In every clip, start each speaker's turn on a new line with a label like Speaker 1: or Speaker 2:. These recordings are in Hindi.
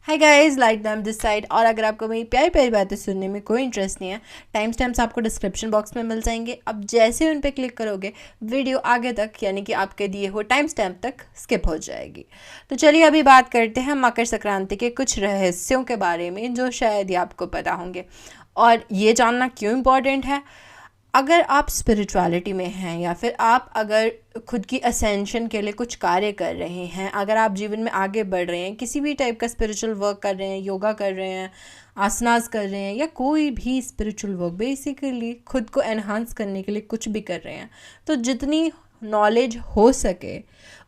Speaker 1: Hi guys, like them this side. और अगर आपको मेरी प्यारी प्यारी बातें सुनने में कोई इंटरेस्ट नहीं है, टाइम स्टैम्प्स आपको डिस्क्रिप्शन बॉक्स में मिल जाएंगे। अब जैसे ही उन पर क्लिक करोगे वीडियो आगे तक यानी कि आपके दिए हुए टाइम स्टैम्प तक स्किप हो जाएगी। तो चलिए अभी बात करते हैं मकर संक्रांति के कुछ रहस्यों के बारे में जो शायद ही आपको पता होंगे। और ये जानना क्यों इम्पॉर्टेंट है, अगर आप स्पिरिचुअलिटी में हैं या फिर आप अगर खुद की असेंशन के लिए कुछ कार्य कर रहे हैं, अगर आप जीवन में आगे बढ़ रहे हैं, किसी भी टाइप का स्पिरिचुअल वर्क कर रहे हैं, योगा कर रहे हैं, आसनास कर रहे हैं या कोई भी स्पिरिचुअल वर्क बेसिकली खुद को एनहांस करने के लिए कुछ भी कर रहे हैं, तो जितनी नॉलेज हो सके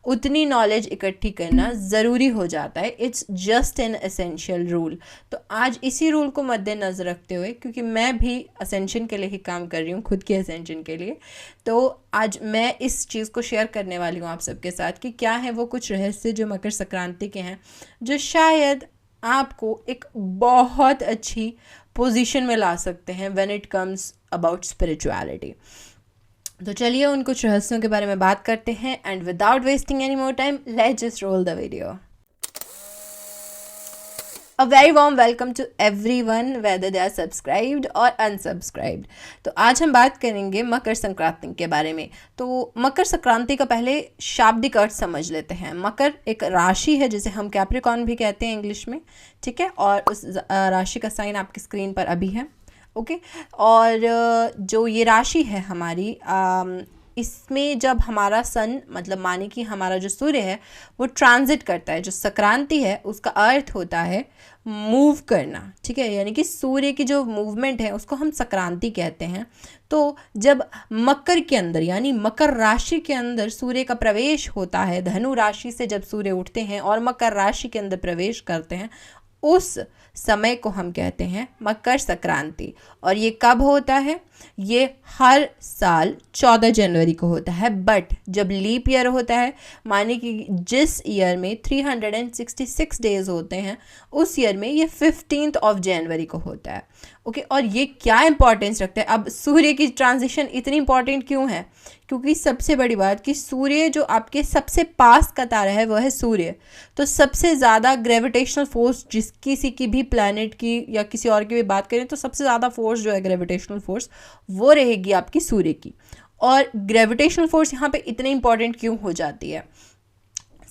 Speaker 1: उतनी नॉलेज इकट्ठी करना ज़रूरी हो जाता है। It's just an essential rule. तो आज इसी रूल को मद्देनज़र रखते हुए, क्योंकि मैं भी असेंशन के लिए ही काम कर रही हूँ, खुद के असेंशन के लिए, तो आज मैं इस चीज़ को शेयर करने वाली हूँ आप सबके साथ कि क्या है वो कुछ रहस्य जो मकर संक्रांति के हैं, जो शायद आपको एक बहुत अच्छी पोजीशन में ला सकते हैं when it comes about spirituality. तो चलिए उन कुछ रहस्यों के बारे में बात करते हैं and without wasting any more time let's just roll the video. A very warm welcome to everyone whether they are subscribed or unsubscribed। तो आज हम बात करेंगे मकर संक्रांति के बारे में। तो मकर संक्रांति का पहले शाब्दिक अर्थ समझ लेते हैं। मकर एक राशि है जिसे हम कैप्रिकॉर्न भी कहते हैं इंग्लिश में, ठीक है, और उस राशि का साइन आपकी स्क्रीन पर अभी है, ओके। और जो ये राशि है हमारी, इसमें जब हमारा सन मतलब माने कि हमारा जो सूर्य है वो ट्रांजिट करता है, जो संक्रांति है उसका अर्थ होता है मूव करना, ठीक है, यानी कि सूर्य की जो मूवमेंट है उसको हम संक्रांति कहते हैं। तो जब मकर के अंदर यानी मकर राशि के अंदर सूर्य का प्रवेश होता है, धनु राशि से जब सूर्य उठते हैं और मकर राशि के अंदर प्रवेश करते हैं, उस समय को हम कहते हैं मकर संक्रांति। और ये कब होता है? ये हर साल 14 जनवरी को होता है, बट जब लीप ईयर होता है, माने कि जिस ईयर में 366 डेज होते हैं उस ईयर में ये 15 जनवरी को होता है, ओके। और ये क्या इंपॉर्टेंस रखता है? अब सूर्य की ट्रांजिशन इतनी इंपॉर्टेंट क्यों है? क्योंकि सबसे बड़ी बात कि सूर्य जो आपके सबसे पास का तारा है वह है सूर्य। तो सबसे ज़्यादा ग्रेविटेशनल फोर्स जिस किसी की भी प्लैनेट की या किसी और की भी बात करें तो सबसे ज़्यादा फोर्स जो है ग्रेविटेशनल फोर्स वो रहेगी आपकी सूर्य की। और ग्रेविटेशनल फोर्स यहाँ पे इतनी इंपॉर्टेंट क्यों हो जाती है?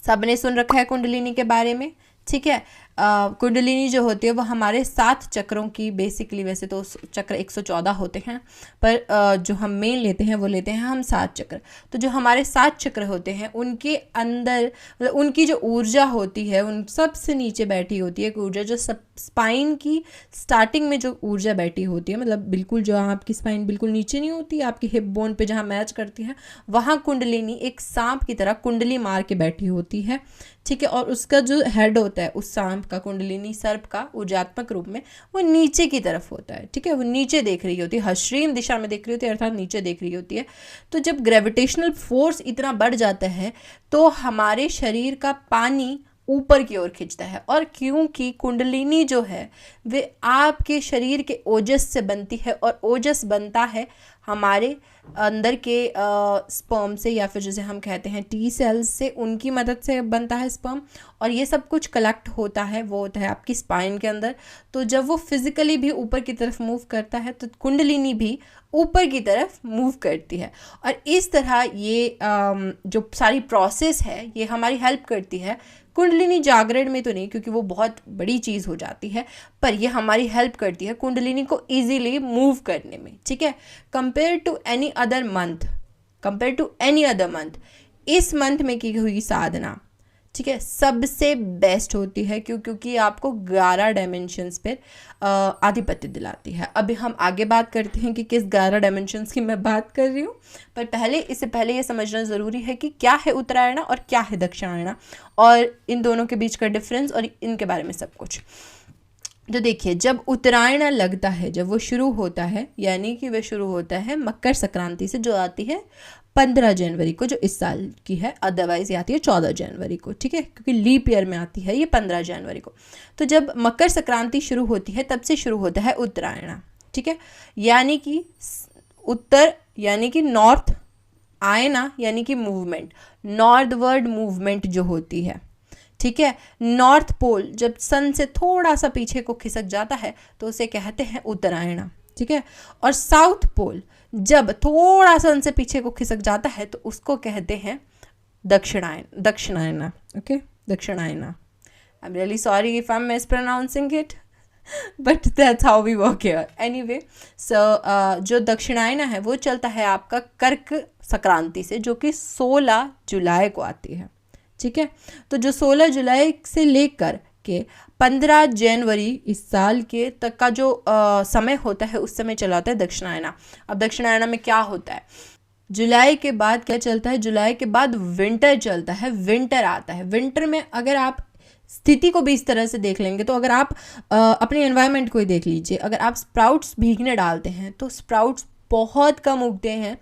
Speaker 1: सबने सुन रखा है कुंडलिनी के बारे में, ठीक है। कुंडलिनी जो होती है वो हमारे 7 चक्रों की बेसिकली, वैसे तो चक्र 114 होते हैं पर जो हम मेन लेते हैं वो लेते हैं हम 7 चक्र। तो जो हमारे 7 चक्र होते हैं उनके अंदर मतलब उनकी जो ऊर्जा होती है उन सबसे नीचे बैठी होती है ऊर्जा, जो सब स्पाइन की स्टार्टिंग में जो ऊर्जा बैठी होती है, मतलब बिल्कुल जो आपकी स्पाइन बिल्कुल नीचे नहीं होती, आपकी हिप बोन पे जहाँ मैच करती है वहाँ कुंडलिनी एक सांप की तरह कुंडली मार के बैठी होती है, ठीक है। और उसका जो हेड होता है उस सांप का, कुंडलिनी सर्प का ऊर्जात्मक रूप में, वो नीचे की तरफ होता है, ठीक है, वो नीचे देख रही होती है, हश्रीन दिशा में देख रही होती है, अर्थात नीचे देख रही होती है। तो जब ग्रेविटेशनल फोर्स इतना बढ़ जाता है तो हमारे शरीर का पानी ऊपर की ओर खींचता है। और क्योंकि कुंडलिनी जो है वे आपके शरीर के ओजस से बनती है और ओजस बनता है हमारे अंदर के स्पर्म से, या फिर जैसे हम कहते हैं टी सेल्स से, उनकी मदद से बनता है स्पर्म। और ये सब कुछ कलेक्ट होता है, वो होता है आपकी स्पाइन के अंदर। तो जब वो फिजिकली भी ऊपर की तरफ मूव करता है तो कुंडलिनी भी ऊपर की तरफ मूव करती है। और इस तरह ये जो सारी प्रोसेस है ये हमारी हेल्प करती है कुंडलिनी जागरण में तो नहीं, क्योंकि वो बहुत बड़ी चीज़ हो जाती है, पर ये हमारी हेल्प करती है कुंडलिनी को इजीली मूव करने में, ठीक है। Compare to any other month, इस मंथ में की हुई साधना, ठीक है, सबसे बेस्ट होती है क्योंकि आपको 11 डायमेंशंस पर आधिपत्य दिलाती है। अभी हम आगे बात करते हैं कि किस 11 डायमेंशंस की मैं बात कर रही हूँ, पर इससे पहले ये समझना ज़रूरी है कि क्या है उत्तरायण और क्या है दक्षिणायण, और इन दोनों के बीच का डिफरेंस और इनके बारे में सब कुछ। तो देखिए, जब उत्तरायण लगता है, जब वो शुरू होता है, यानी कि वह शुरू होता है मकर संक्रांति से, जो आती है 15 जनवरी को, जो इस साल की है, अदरवाइज ये आती है 14 जनवरी को, ठीक है, क्योंकि लीप ईयर में आती है ये 15 जनवरी को। तो जब मकर संक्रांति शुरू होती है तब से शुरू होता है उत्तरायण, ठीक है, यानी कि उत्तर यानी कि नॉर्थ, आयना यानी कि मूवमेंट, नॉर्थवर्ड मूवमेंट जो होती है, ठीक है। नॉर्थ पोल जब सन से थोड़ा सा पीछे को खिसक जाता है तो उसे कहते हैं उत्तरायण, ठीक है। और साउथ पोल जब थोड़ा सन से पीछे को खिसक जाता है तो उसको कहते हैं दक्षिणायन, ओके, दक्षिणायन। I am really sorry if I am mispronouncing it, but that's how we work here. Anyway, so जो दक्षिणायन है वो चलता है आपका कर्क संक्रांति से, जो कि 16 जुलाई को आती है, ठीक है। तो जो 16 जुलाई से लेकर के 15 जनवरी इस साल के तक का जो समय होता है उस समय चलाता है दक्षिणायना। अब दक्षिणायना में क्या होता है, जुलाई के बाद क्या चलता है, जुलाई के बाद विंटर चलता है, विंटर आता है। विंटर में अगर आप स्थिति को भी इस तरह से देख लेंगे तो अगर आप अपने एनवायरनमेंट को ही देख लीजिए, अगर आप स्प्राउट्स भीगने डालते हैं तो स्प्राउट्स बहुत कम उगते हैं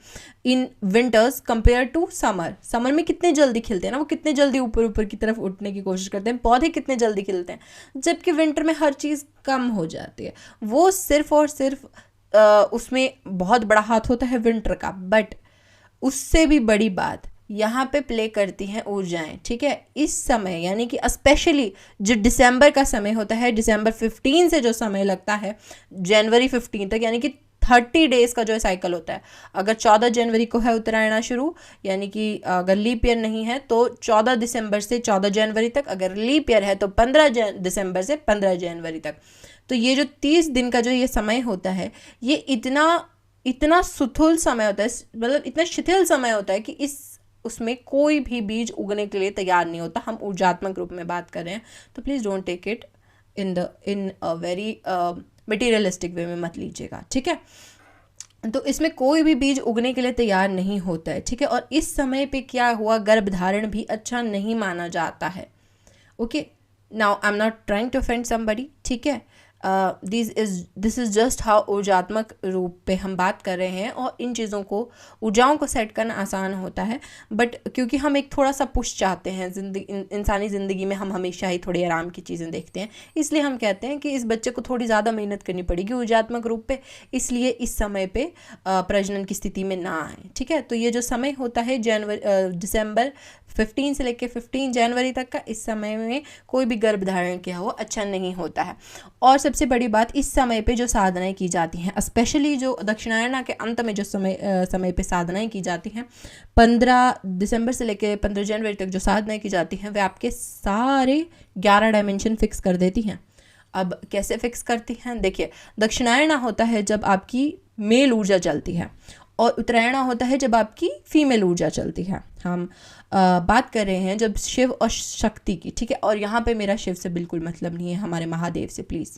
Speaker 1: in winters compare to summer. Summer में कितने जल्दी खिलते हैं ना, वो कितने जल्दी ऊपर ऊपर की तरफ उठने की कोशिश करते हैं, पौधे कितने जल्दी खिलते हैं, जबकि विंटर में हर चीज़ कम हो जाती है। वो सिर्फ और सिर्फ उसमें बहुत बड़ा हाथ होता है विंटर का, बट उससे भी बड़ी बात यहाँ पे प्ले करती हैं ऊर्जाएं, ठीक है। इस समय यानी कि स्पेशली जो दिसंबर का समय होता है, दिसंबर 15 से जो समय लगता है जनवरी 15 तक, यानी कि 30 डेज का जो साइकिल होता है। अगर 14 जनवरी को है उत्तरायण शुरू, यानी कि अगर लीप ईयर नहीं है तो 14 दिसंबर से 14 जनवरी तक, अगर लीप ईयर है तो 15 दिसंबर से 15 जनवरी तक। तो ये जो 30 दिन का जो ये समय होता है, ये इतना सुथुल समय होता है, मतलब इतना शिथिल समय होता है कि उसमें कोई भी बीज उगने के लिए तैयार नहीं होता। हम ऊर्जात्मक रूप में बात कर रहे हैं, तो please don't take it in a very materialistic way में मत लीजिएगा, ठीक है। तो इसमें कोई भी बीज उगने के लिए तैयार नहीं होता है, ठीक है। और इस समय पे क्या हुआ, गर्भधारण भी अच्छा नहीं माना जाता है, okay. Now I am not trying to offend somebody, ठीक है। दिस इज़ जस्ट हाउ ऊर्जात्मक रूप पे हम बात कर रहे हैं, और इन चीज़ों को, ऊर्जाओं को सेट करना आसान होता है, बट क्योंकि हम एक थोड़ा सा पुश चाहते हैं इंसानी ज़िंदगी में, हम हमेशा ही थोड़ी आराम की चीज़ें देखते हैं, इसलिए हम कहते हैं कि इस बच्चे को थोड़ी ज़्यादा मेहनत करनी पड़ेगी ऊर्जात्मक रूप पे, इसलिए इस समय पे प्रजनन की स्थिति में ना आए, ठीक है। तो ये जो समय होता है दिसंबर 15 से लेकर 15 जनवरी तक का, इस समय में कोई भी गर्भधारण किया हुआ अच्छा नहीं होता है। और सबसे बड़ी बात, इस समय पे जो साधनाएं की जाती हैं, स्पेशली जो दक्षिणायन के अंत में जो समय पे साधनाएं की जाती हैं, 15 दिसंबर से लेकर 15 जनवरी तक जो साधनाएं की जाती हैं, वे आपके सारे 11 डायमेंशन फिक्स कर देती हैं। अब कैसे फिक्स करती हैं, देखिए, दक्षिणायन होता है जब आपकी मेल ऊर्जा चलती है, और उत्तरायण होता है जब आपकी फीमेल ऊर्जा चलती है। हम बात कर रहे हैं जब शिव और शक्ति की, ठीक है। और यहाँ पे मेरा शिव से बिल्कुल मतलब नहीं है, हमारे महादेव से, प्लीज़।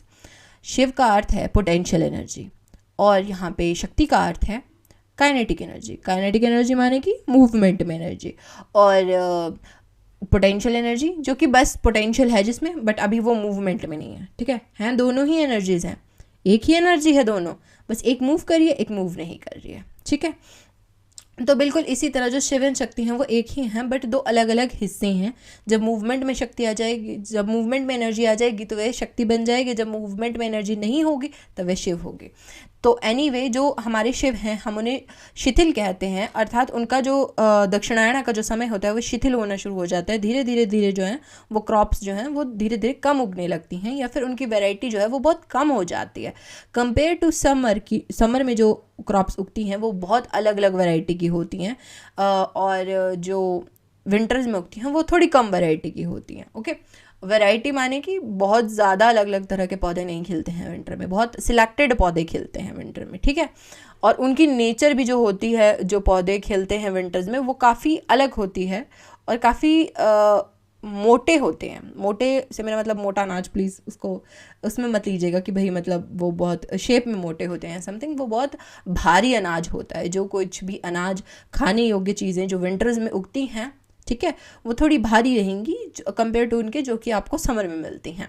Speaker 1: शिव का अर्थ है पोटेंशियल एनर्जी, और यहाँ पे शक्ति का अर्थ है काइनेटिक एनर्जी। काइनेटिक एनर्जी माने कि मूवमेंट में एनर्जी, और पोटेंशियल एनर्जी जो कि बस पोटेंशियल है जिसमें, बट अभी वो मूवमेंट में नहीं है, ठीक है। हैं दोनों ही एनर्जीज हैं, एक ही एनर्जी है दोनों, बस एक मूव कर रही है, एक मूव नहीं कर रही है, ठीक है। तो बिल्कुल इसी तरह जो शिव एंड शक्ति हैं वो एक ही हैं, बट दो अलग अलग हिस्से हैं। जब मूवमेंट में शक्ति आ जाएगी, जब मूवमेंट में एनर्जी आ जाएगी तो वह शक्ति बन जाएगी, जब मूवमेंट में एनर्जी नहीं होगी तो वह शिव होगी। तो एनीवे, जो हमारे शिव हैं हम उन्हें शिथिल कहते हैं, अर्थात उनका जो दक्षिणायन का जो समय होता है वो शिथिल होना शुरू हो जाता है। धीरे धीरे जो है वो क्रॉप्स जो हैं वो धीरे धीरे कम उगने लगती हैं, या फिर उनकी वैरायटी जो है वो बहुत कम हो जाती है कंपेयर टू समर में जो क्रॉप्स उगती हैं वो बहुत अलग अलग वैरायटी की होती हैं, और जो विंटर्स में उगती हैं वो थोड़ी कम वैरायटी की होती हैं, ओके। वैरायटी माने कि बहुत ज़्यादा अलग अलग तरह के पौधे नहीं खिलते हैं विंटर में, बहुत सिलेक्टेड पौधे खिलते हैं विंटर में, ठीक है। और उनकी नेचर भी जो होती है, जो पौधे खिलते हैं विंटर्स में, वो काफ़ी अलग होती है और काफ़ी मोटे होते हैं। मोटे से मेरा मतलब मोटा अनाज, प्लीज़ उसमें मत लीजिएगा कि भाई मतलब वो बहुत शेप में मोटे होते हैं समथिंग, वो बहुत भारी अनाज होता है। जो कुछ भी अनाज, खाने योग्य चीज़ें जो विंटर्स में उगती हैं, ठीक है, वो थोड़ी भारी रहेंगी कंपेयर टू उनके जो कि आपको समर में मिलती हैं,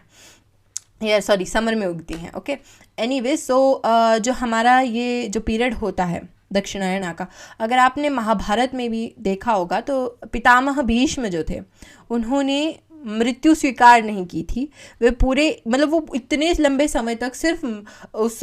Speaker 1: या सॉरी समर में उगती हैं, ओके। एनीवे, सो जो हमारा ये जो पीरियड होता है दक्षिणायन का, अगर आपने महाभारत में भी देखा होगा तो पितामह भीष्म जो थे उन्होंने मृत्यु स्वीकार नहीं की थी। वे पूरे मतलब वो इतने लंबे समय तक सिर्फ उस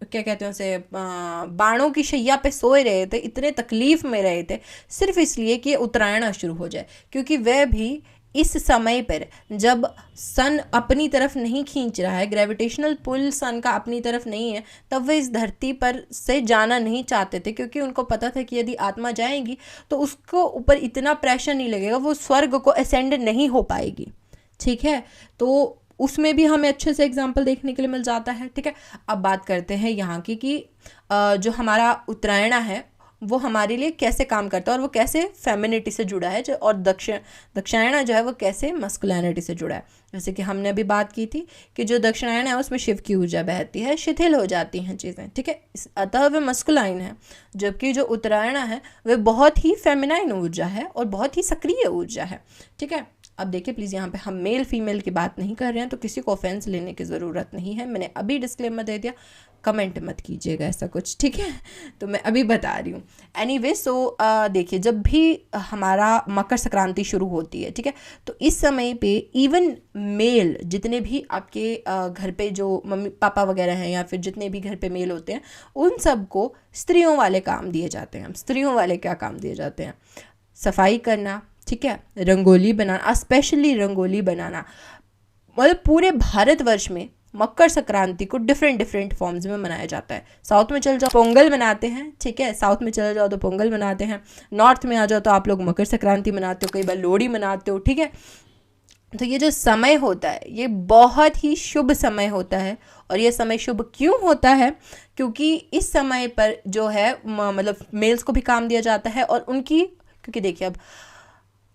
Speaker 1: क्या कहते हैं उसे, बाणों की शैया पे सोए रहे थे, इतने तकलीफ में रहे थे सिर्फ इसलिए कि उत्तरायण शुरू हो जाए, क्योंकि वह भी इस समय पर जब सन अपनी तरफ नहीं खींच रहा है, ग्रेविटेशनल पुल सन का अपनी तरफ नहीं है, तब वे इस धरती पर से जाना नहीं चाहते थे, क्योंकि उनको पता था कि यदि आत्मा जाएगी तो उसको ऊपर इतना प्रेशर नहीं लगेगा, वो स्वर्ग को असेंड नहीं हो पाएगी। ठीक है, तो उसमें भी हमें अच्छे से एग्जाम्पल देखने के लिए मिल जाता है। ठीक है, अब बात करते हैं यहाँ की कि जो हमारा उत्तरायण है वो हमारे लिए कैसे काम करता है और वो कैसे फेमिनिटी से जुड़ा है, और दक्षिणायन जो है वो कैसे मस्कुलिनिटी से जुड़ा है। जैसे कि हमने अभी बात की थी कि जो दक्षिणायन है उसमें शिव की ऊर्जा बहती है, शिथिल हो जाती हैं चीज़ें। ठीक है, अतः वे मस्कुलाइन है, जबकि जो उत्तरायण है वे बहुत ही फेमिनाइन ऊर्जा है और बहुत ही सक्रिय ऊर्जा है। ठीक है, अब देखिए प्लीज़, यहाँ पे हम मेल फीमेल की बात नहीं कर रहे हैं, तो किसी को ऑफेंस लेने की ज़रूरत नहीं है। मैंने अभी डिस्क्लेमर दे दिया, कमेंट मत कीजिएगा ऐसा कुछ। ठीक है, तो मैं अभी बता रही हूँ। एनीवे, सो देखिए, जब भी हमारा मकर संक्रांति शुरू होती है, ठीक है, तो इस समय पे इवन मेल, जितने भी आपके घर पे जो मम्मी पापा वगैरह हैं या फिर जितने भी घर पे मेल होते हैं, उन सबको स्त्रियों वाले काम दिए जाते हैं। स्त्रियों वाले क्या काम दिए जाते हैं? सफाई करना, ठीक है, रंगोली बनाना, स्पेशली रंगोली बनाना। मतलब पूरे भारतवर्ष में मकर संक्रांति को डिफरेंट फॉर्म्स में मनाया जाता है। साउथ में चल जाओ पोंगल मनाते हैं, ठीक है, साउथ में चले जाओ तो पोंगल मनाते हैं। नॉर्थ में आ जाओ तो आप लोग मकर संक्रांति मनाते हो, कई बार लोहड़ी मनाते हो। ठीक है, तो ये जो समय होता है ये बहुत ही शुभ समय होता है। और ये समय शुभ क्यों होता है? क्योंकि इस समय पर जो है मतलब मेल्स को भी काम दिया जाता है और उनकी, क्योंकि देखिए अब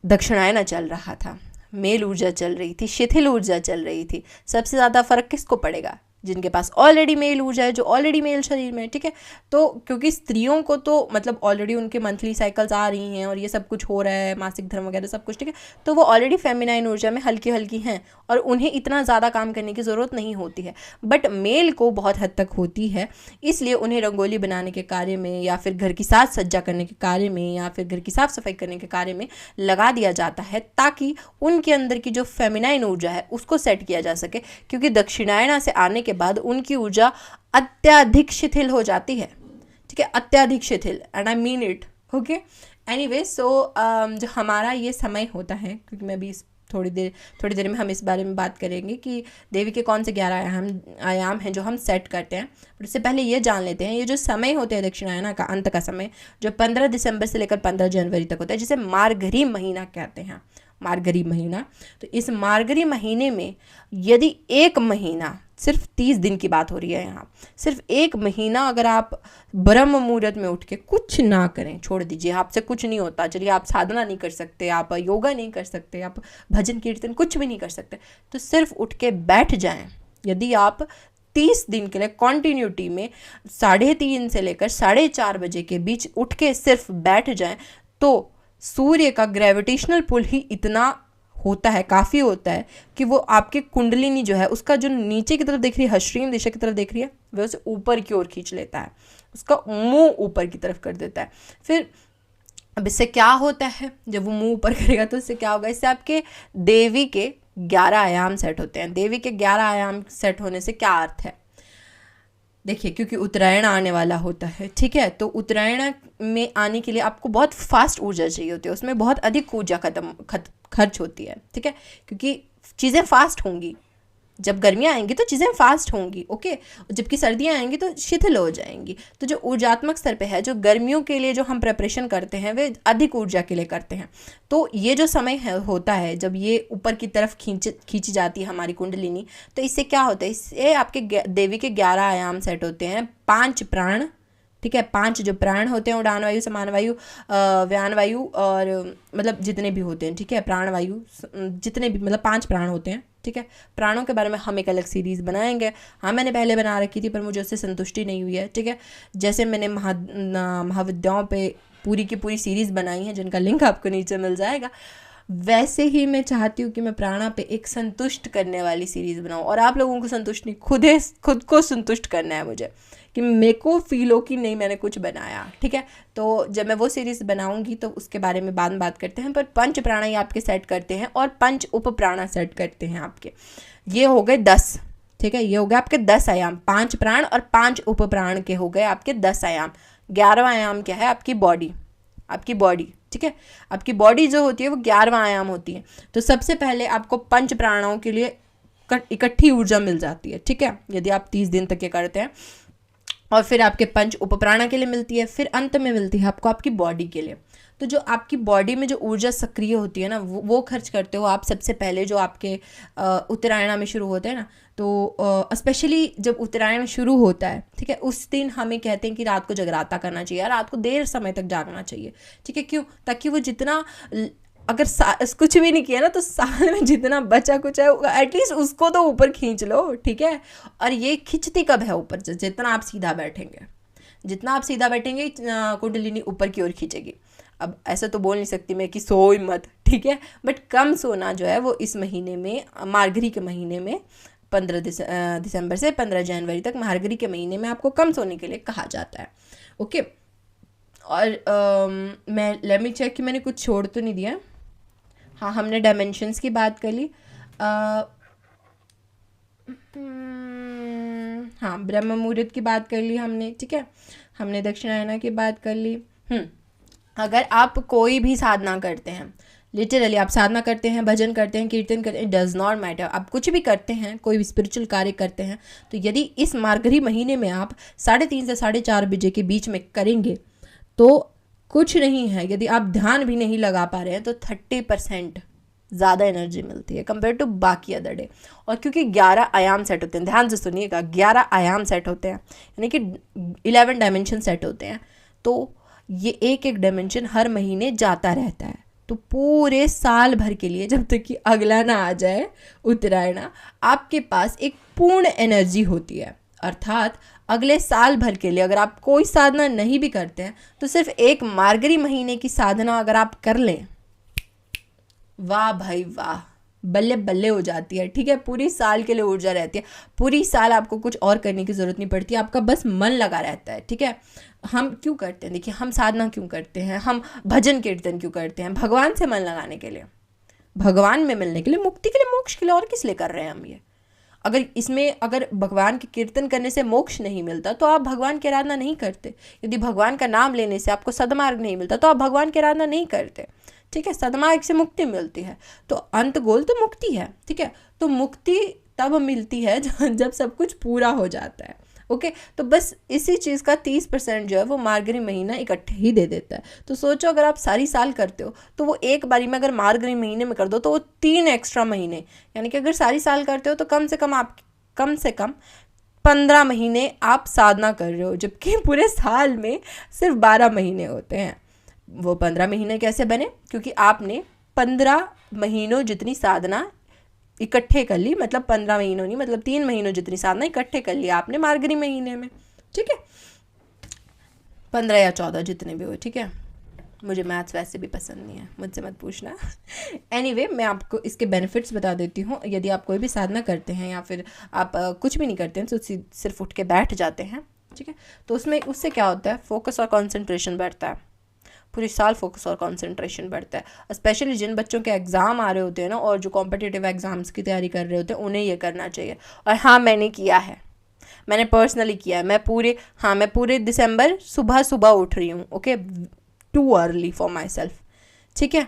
Speaker 1: दक्षिणायन चल रहा था, मेल ऊर्जा चल रही थी, शिथिल ऊर्जा चल रही थी। सबसे ज़्यादा फर्क किसको पड़ेगा? जिनके पास ऑलरेडी मेल ऊर्जा है, जो ऑलरेडी मेल शरीर में। ठीक है, तो क्योंकि स्त्रियों को तो मतलब ऑलरेडी उनके मंथली साइकिल्स आ रही हैं और ये सब कुछ हो रहा है, मासिक धर्म वगैरह सब कुछ, ठीक है, तो वो ऑलरेडी फेमिनाइन ऊर्जा में हल्की हल्की हैं और उन्हें इतना ज़्यादा काम करने की ज़रूरत नहीं होती है। बट मेल को बहुत हद तक होती है, इसलिए उन्हें रंगोली बनाने के कार्य में या फिर घर की साज सज्जा करने के कार्य में या फिर घर की साफ सफाई करने के कार्य में लगा दिया जाता है, ताकि उनके अंदर की जो फेमिनाइन ऊर्जा है उसको सेट किया जा सके। क्योंकि दक्षिणायन से आने के बाद उनकी ऊर्जा अत्यधिक शिथिल हो जाती है। ठीक है, अत्यधिक शिथिल, and I mean it. Okay, anyway, so जो हमारा ये समय होता है, क्योंकि मैं भी थोड़ी देर में हम इस बारे में बात करेंगे कि देवी के कौन से 11 आयाम हैं जो हम सेट करते हैं। पर उससे पहले ये जान लेते हैं, ये जो समय होते हैं दक्षिणायन का अंत का समय, जो 15 दिसंबर से लेकर 15 जनवरी तक होता है, जिसे मार्गरी महीना कहते हैं। मार्गरी महीना, तो इस मार्गरी महीने में यदि एक महीना, सिर्फ 30 दिन की बात हो रही है यहाँ, सिर्फ एक महीना अगर आप ब्रह्म मुहूर्त में उठ के कुछ ना करें, छोड़ दीजिए, आपसे कुछ नहीं होता, चलिए आप साधना नहीं कर सकते, आप योगा नहीं कर सकते, आप भजन कीर्तन कुछ भी नहीं कर सकते, तो सिर्फ उठ के बैठ जाएं। यदि आप 30 दिन के लिए कॉन्टिन्यूटी में 3:30 से लेकर 4:30 बजे के बीच उठ के सिर्फ बैठ जाएं, तो सूर्य का ग्रेविटेशनल पुल ही इतना होता है, काफ़ी होता है, कि वो आपके कुंडलिनी जो है उसका जो नीचे की तरफ देख रही है, पश्चिम दिशा की तरफ देख रही है, वह उसे ऊपर की ओर खींच लेता है, उसका मुंह ऊपर की तरफ कर देता है। फिर अब इससे क्या होता है? जब वो मुंह ऊपर करेगा तो इससे क्या होगा? इससे आपके देवी के 11 आयाम सेट होते हैं। देवी के 11 आयाम सेट होने से क्या अर्थ है? देखिए, क्योंकि उत्तरायण आने वाला होता है, ठीक है, तो उत्तरायण में आने के लिए आपको बहुत फास्ट ऊर्जा चाहिए होती है, उसमें बहुत अधिक ऊर्जा खर्च होती है। ठीक है, क्योंकि चीज़ें फास्ट होंगी, जब गर्मियाँ आएंगी तो चीज़ें फास्ट होंगी, ओके, जबकि सर्दियाँ आएंगी तो शिथिल हो जाएंगी। तो जो ऊर्जात्मक स्तर पे है, जो गर्मियों के लिए जो हम प्रिपरेशन करते हैं वे अधिक ऊर्जा के लिए करते हैं। तो ये जो समय होता है जब ये ऊपर की तरफ खींची जाती है हमारी कुंडलिनी, तो इससे क्या होता है? इससे आपके देवी के 11 आयाम सेट होते हैं, 5 प्राण, ठीक है, 5 जो प्राण होते हैं, उड़ान वायु, समान वायु, व्यान वायु और मतलब जितने भी होते हैं, ठीक है, प्राण वायु, जितने भी मतलब 5 प्राण होते हैं। ठीक है, प्राणों के बारे में हम एक अलग सीरीज़ बनाएंगे। हाँ, मैंने पहले बना रखी थी पर मुझे उससे संतुष्टि नहीं हुई है। ठीक है, जैसे मैंने महाविद्याओं पे पूरी की पूरी सीरीज़ बनाई है, जिनका लिंक आपको नीचे मिल जाएगा, वैसे ही मैं चाहती हूँ कि मैं प्राणा पे एक संतुष्ट करने वाली सीरीज़ बनाऊँ। और आप लोगों को संतुष्ट नहीं, खुद को संतुष्ट करना है मुझे, कि मेरे को फील हो कि नहीं मैंने कुछ बनाया। ठीक है, तो जब मैं वो सीरीज़ बनाऊंगी तो उसके बारे में बात करते हैं। पर 5 प्राणा ही आपके सेट करते हैं और 5 उप प्राणा सेट करते हैं आपके। ये हो गए 10, ठीक है, ये हो गए आपके 10 आयाम। 5 प्राण और 5 उप प्राण के हो गए आपके 10 आयाम। 11वां आयाम क्या है? आपकी बॉडी। आपकी बॉडी, ठीक है। आपकी बॉडी जो होती है वो 11वां आयाम होती है। तो सबसे पहले आपको पंच प्राणाओं के लिए इकट्ठी ऊर्जा मिल जाती है, ठीक है, यदि आप 30 दिन तक ये करते हैं। और फिर आपके पंच उपप्राणा के लिए मिलती है, फिर अंत में मिलती है आपको आपकी बॉडी के लिए। तो जो आपकी बॉडी में जो ऊर्जा सक्रिय होती है ना, वो खर्च करते हो आप सबसे पहले जो आपके उत्तरायण में शुरू होता है ना। तो स्पेशली जब उत्तरायण शुरू होता है, ठीक है, उस दिन हमें कहते हैं कि रात को जगराता करना चाहिए, रात को देर समय तक जागना चाहिए, ठीक है। क्यों? ताकि वो जितना अगर कुछ भी नहीं किया ना, तो साल में जितना बचा कुछ है एटलीस्ट उसको तो ऊपर खींच लो, ठीक है। और ये खिंचती कब है ऊपर? जितना आप सीधा बैठेंगे, जितना आप सीधा बैठेंगे कुंडलिनी ऊपर की ओर खींचेगी। अब ऐसा तो बोल नहीं सकती मैं कि सोई मत, ठीक है, बट कम सोना जो है वो इस महीने में, मार्गरी के महीने में 15 दिसंबर से 15 जनवरी तक मार्गरी के महीने में आपको कम सोने के लिए कहा जाता है, ओके। और मैं लेट मी चेक कि मैंने कुछ छोड़ तो नहीं दिया। हाँ, हमने डायमेंशंस की बात कर ली। हाँ, ब्रह्म मुहूर्त की बात कर ली हमने, ठीक है। हमने दक्षिणायना की बात कर ली। अगर आप कोई भी साधना करते हैं, लिटरली आप साधना करते हैं, भजन करते हैं, कीर्तन करते हैं, डज नॉट मैटर, आप कुछ भी करते हैं, कोई भी स्पिरिचुअल कार्य करते हैं, तो यदि इस मार्गरी महीने में आप 3:30 से 4:30 बजे के बीच में करेंगे तो कुछ नहीं है। यदि आप ध्यान भी नहीं लगा पा रहे हैं तो 30% ज़्यादा एनर्जी मिलती है कंपेयर टू बाकी अदर डे। और क्योंकि 11 आयाम सेट होते हैं, ध्यान से सुनिएगा, 11 आयाम सेट होते हैं, यानी कि 11 डायमेंशन सेट होते हैं। तो ये एक एक डायमेंशन हर महीने जाता रहता है। तो पूरे साल भर के लिए, जब तक कि अगला ना आ जाए उत्तरायण, आपके पास एक पूर्ण एनर्जी होती है। अर्थात अगले साल भर के लिए अगर आप कोई साधना नहीं भी करते हैं तो सिर्फ एक मार्गरी महीने की साधना अगर आप कर लें, वाह भाई वाह, बल्ले बल्ले हो जाती है, ठीक है। पूरी साल के लिए ऊर्जा रहती है, पूरी साल आपको कुछ और करने की ज़रूरत नहीं पड़ती, आपका बस मन लगा रहता है, ठीक है। हम क्यों करते हैं? देखिए, हम साधना क्यों करते हैं, हम भजन कीर्तन क्यों करते हैं? भगवान से मन लगाने के लिए, भगवान में मिलने के लिए, मुक्ति के लिए, मोक्ष के लिए। और किस लिए कर रहे हैं हम ये? अगर भगवान के कीर्तन करने से मोक्ष नहीं मिलता तो आप भगवान की आराधना नहीं करते। यदि भगवान का नाम लेने से आपको सदमार्ग नहीं मिलता तो आप भगवान की आराधना नहीं करते, ठीक है। सदमार्ग से मुक्ति मिलती है, तो अंत गोल तो मुक्ति है, ठीक है। तो मुक्ति तब मिलती है जब सब कुछ पूरा हो जाता है, ओके। तो बस इसी चीज़ का 30% जो है वो मार्गरी महीना इकट्ठे ही दे देता है। तो सोचो, अगर आप सारी साल करते हो तो वो एक बारी में अगर मार्गरी महीने में कर दो तो वो 3 एक्स्ट्रा महीने, यानी कि अगर सारी साल करते हो तो कम से कम 15 महीने आप साधना कर रहे हो, जबकि पूरे साल में सिर्फ 12 महीने होते हैं। वो 15 महीने कैसे बने? क्योंकि आपने 15 महीनों जितनी साधना इकट्ठे कर ली, मतलब 15 महीनों नहीं, मतलब 3 महीनों जितनी साधना इकट्ठे कर लिया आपने मार्गरी महीने में, ठीक है। 15 या 14 जितने भी हो, ठीक है। मुझे मैथ्स वैसे भी पसंद नहीं है, मुझसे मत पूछना। एनीवे, मैं आपको इसके बेनिफिट्स बता देती हूँ। यदि आप कोई भी साधना करते हैं या फिर आप कुछ भी नहीं करते हैं, तो सिर्फ उठ के बैठ जाते हैं, ठीक है, तो उससे क्या होता है? फोकस और कॉन्सेंट्रेशन बढ़ता है। पूरी साल फोकस और कंसंट्रेशन बढ़ता है। स्पेशली जिन बच्चों के एग्ज़ाम आ रहे होते हैं ना, और जो कॉम्पिटिटिव एग्ज़ाम्स की तैयारी कर रहे होते हैं, उन्हें ये करना चाहिए। और हाँ, मैंने किया है, मैंने पर्सनली किया है। मैं पूरे दिसंबर सुबह उठ रही हूँ, okay, too early for my self, ठीक है।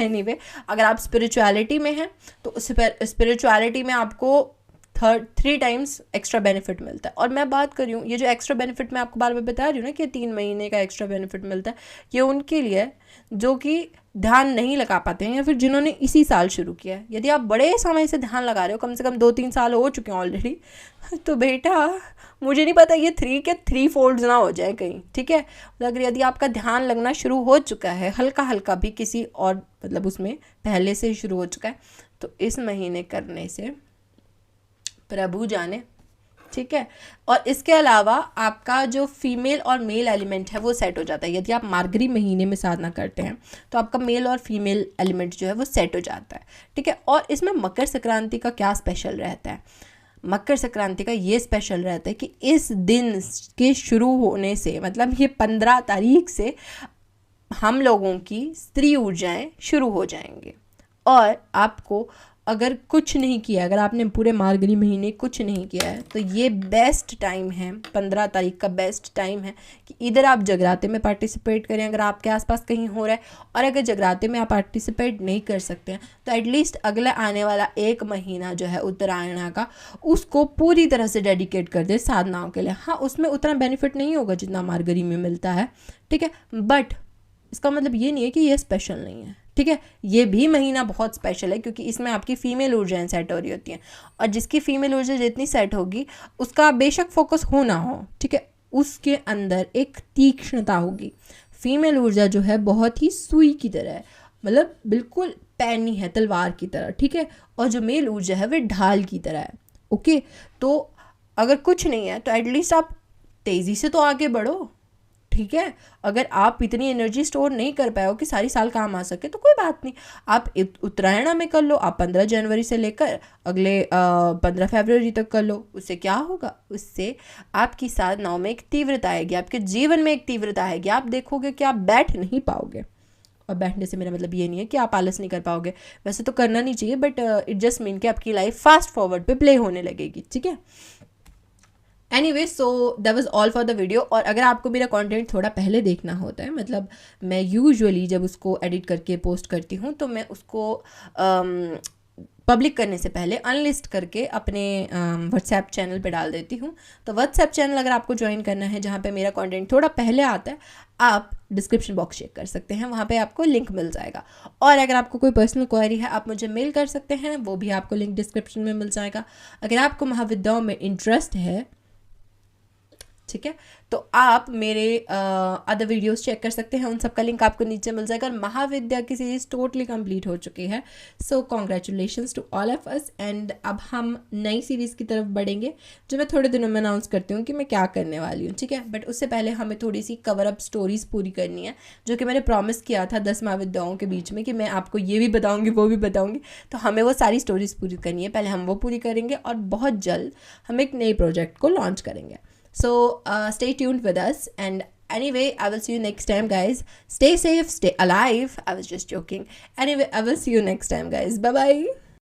Speaker 1: एनीवे, अगर आप स्पिरिचुअलिटी में हैं तो स्पिरिचुअलिटी में आपको 3 टाइम्स एक्स्ट्रा बेनिफिट मिलता है। और मैं बात कर रही हूँ, ये जो एक्स्ट्रा बेनिफिट मैं आपको बार बार बता रही हूँ ना कि 3 महीने का एक्स्ट्रा बेनिफिट मिलता है, ये उनके लिए जो कि ध्यान नहीं लगा पाते हैं या फिर जिन्होंने इसी साल शुरू किया है। यदि आप बड़े समय से ध्यान लगा रहे हो, कम से कम 2-3 साल हो चुके हैं ऑलरेडी, तो बेटा मुझे नहीं पता ये 3 के 3 फोल्ड्स ना हो जाए कहीं, ठीक है। अगर यदि आपका ध्यान लगना शुरू हो चुका है, हल्का हल्का भी किसी और मतलब उसमें पहले से ही शुरू हो चुका है, तो इस महीने करने से प्रभु जाने, ठीक है। और इसके अलावा आपका जो फीमेल और मेल एलिमेंट है वो सेट हो जाता है। यदि आप मार्गरी महीने में साधना करते हैं तो आपका मेल और फीमेल एलिमेंट जो है वो सेट हो जाता है, ठीक है। और इसमें मकर संक्रांति का क्या स्पेशल रहता है? मकर संक्रांति का ये स्पेशल रहता है कि इस दिन के शुरू होने से, मतलब ये 15 तारीख से हम लोगों की स्त्री ऊर्जाएं शुरू हो जाएंगे और आपको अगर कुछ नहीं किया, अगर आपने पूरे मार्गरी महीने कुछ नहीं किया है, तो ये बेस्ट टाइम है, 15 तारीख का बेस्ट टाइम है कि इधर आप जगराते में पार्टिसिपेट करें अगर आपके आसपास कहीं हो रहा है, और अगर जगराते में आप पार्टिसिपेट नहीं कर सकते हैं तो एटलीस्ट अगला आने वाला 1 महीना जो है उत्तरायण का, उसको पूरी तरह से डेडिकेट कर दे साधनाओं के लिए। हाँ, उसमें उतना बेनिफिट नहीं होगा जितना मार्गरी में मिलता है, ठीक है, बट इसका मतलब ये नहीं है कि ये स्पेशल नहीं है, ठीक है। ये भी महीना बहुत स्पेशल है क्योंकि इसमें आपकी फीमेल ऊर्जाएं सेट हो रही होती हैं, और जिसकी फीमेल ऊर्जा जितनी सेट होगी उसका बेशक फोकस हो ना हो, ठीक है, उसके अंदर एक तीक्ष्णता होगी। फीमेल ऊर्जा जो है बहुत ही सुई की तरह है, मतलब बिल्कुल पैनी है, तलवार की तरह, ठीक है, और जो मेल ऊर्जा है वह ढाल की तरह है। ओके, तो अगर कुछ नहीं है तो एटलीस्ट आप तेज़ी से तो आगे बढ़ो, ठीक है। अगर आप इतनी एनर्जी स्टोर नहीं कर पाए हो कि सारी साल काम आ सके तो कोई बात नहीं, आप उत्तरायण में कर लो, आप 15 जनवरी से लेकर अगले 15 फरवरी तक कर लो। उससे क्या होगा, उससे आपकी साधनाओं में एक तीव्रता आएगी, आपके जीवन में एक तीव्रता आएगी। आप देखोगे कि आप बैठ नहीं पाओगे, और बैठने से मेरा मतलब ये नहीं है कि आप आलस नहीं कर पाओगे, वैसे तो करना नहीं चाहिए, बट इट जस्ट मीन कि आपकी लाइफ फास्ट फॉरवर्ड पे प्ले होने लगेगी, ठीक है। Anyway, so that was all for the video. और अगर आपको मेरा कंटेंट थोड़ा पहले देखना होता है, मतलब मैं यूजुअली जब उसको एडिट करके पोस्ट करती हूँ तो मैं उसको पब्लिक करने से पहले अनलिस्ट करके अपने व्हाट्सएप चैनल पे डाल देती हूँ। तो व्हाट्सएप चैनल अगर आपको ज्वाइन करना है जहाँ पे मेरा कंटेंट थोड़ा पहले आता है, आप डिस्क्रिप्शन बॉक्स चेक कर सकते हैं, वहाँ पे आपको लिंक मिल जाएगा। और अगर आपको कोई पर्सनल क्वेरी है आप मुझे मेल कर सकते हैं, वो भी आपको लिंक डिस्क्रिप्शन में मिल जाएगा। अगर आपको महाविद्याओं में इंटरेस्ट है, ठीक है, तो आप मेरे अदर वीडियोस चेक कर सकते हैं, उन सब का लिंक आपको नीचे मिल जाएगा। और महाविद्या की सीरीज टोटली कंप्लीट हो चुकी है, so congratulations to all of us. And अब हम नई सीरीज़ की तरफ बढ़ेंगे, जो मैं थोड़े दिनों में अनाउंस करती हूँ कि मैं क्या करने वाली हूँ, ठीक है। बट उससे पहले हमें थोड़ी सी कवर अप स्टोरीज़ पूरी करनी है, जो कि मैंने प्रॉमिस किया था 10 महाविद्याओं के बीच में कि मैं आपको ये भी बताऊँगी वो भी बताऊँगी। तो हमें वो सारी स्टोरीज़ पूरी करनी है, पहले हम वो पूरी करेंगे और बहुत जल्द हम एक नए प्रोजेक्ट को लॉन्च करेंगे। So stay tuned with us, and anyway, I will see you next time, guys. Stay safe, stay alive. I was just joking. Anyway, I will see you next time, guys. Bye bye.